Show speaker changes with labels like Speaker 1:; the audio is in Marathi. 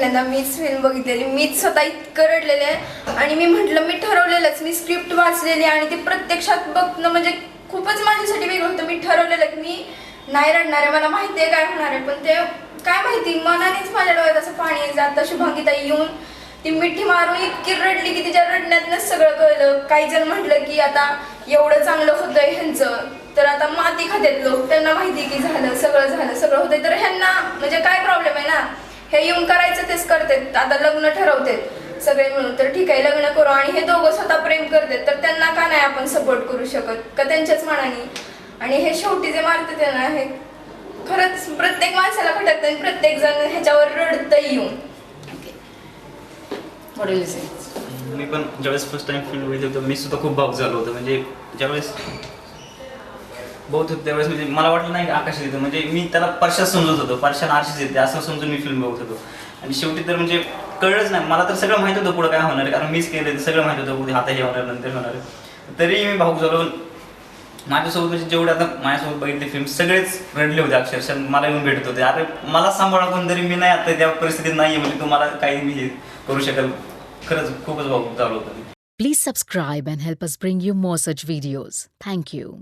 Speaker 1: पहिल्यांदा मीच फिल्म बघितलेली, मीच स्वतः इतकं रडलेले आहे. आणि मी म्हटलं मी ठरवलेलंच, मी स्क्रिप्ट वाचलेली आणि ते प्रत्यक्षात बघणं म्हणजे खूपच माझ्यासाठी वेगळं होतं. मी ठरवलेलं की मी नाही रडणार आहे, मला माहिती आहे काय होणार आहे, पण ते काय माहिती मनानेच माझ्या डोळ्यात असं पाणी यायचं. आता शुभांगीताई येऊन ती मिठी मारून इतकी रडली की तिच्या रडण्यातनंच सगळं कळलं. काही जण म्हटलं की आता एवढं चांगलं होतंय ह्यांचं, तर आता माती खात्यात लोक, त्यांना माहिती की सगळं सगळं होतंय, तर ह्यांना म्हणजे काय प्रॉब्लेम आहे ना, हे येऊन करायचं तेच करतात. आता लग्न ठरवतात सगळे मिळून, तर ठीक आहे लग्न करू. आणि हे दोघं स्वतः प्रेम करतात, तर त्यांना का नाही आपण सपोर्ट करू शकत का त्यांच्याच मनाने. आणि हे शेवटी जे मारतात त्यांना हे खरंच प्रत्येक माणसाला खटकतं आणि प्रत्येक जण ह्याच्यावर रडतं येऊन.
Speaker 2: मी पण ज्यावेळेस फर्स्ट टाइम फिल्म बघितली होतं मी सुद्धा खूप भावूक झालो होतो. म्हणजे ज्यावेळेस बहुत होतं त्यावेळेस म्हणजे मला वाटलं नाही की आकाश येतं, म्हणजे मी त्याला परशात समजत होतो, परशान आरशीच येते असं समजून मी फिल्म बघत होतो. आणि शेवटी तर म्हणजे कळलंच नाही मला, तर सगळं माहित होतं पुढं काय होणार आहे, कारण मीच केलं सगळं माहित होतं पुढे आता हे होणार नंतर होणार आहे. तरी मी भावूक झालो. माझ्यासोबत म्हणजे जेवढे आता माझ्यासोबत बघितले फिल्म सगळेच रडले होते अक्षरशः, मला येऊन भेटत होते. अरे मला सांभाळा कोण, तरी मी नाही आता त्या परिस्थितीत नाही आहे, म्हणजे तुम्हाला काही मी हे करू शकेल. खरंच खूपच भावूक झालो होतो.
Speaker 3: Please subscribe and help us bring you more such videos. Thank you.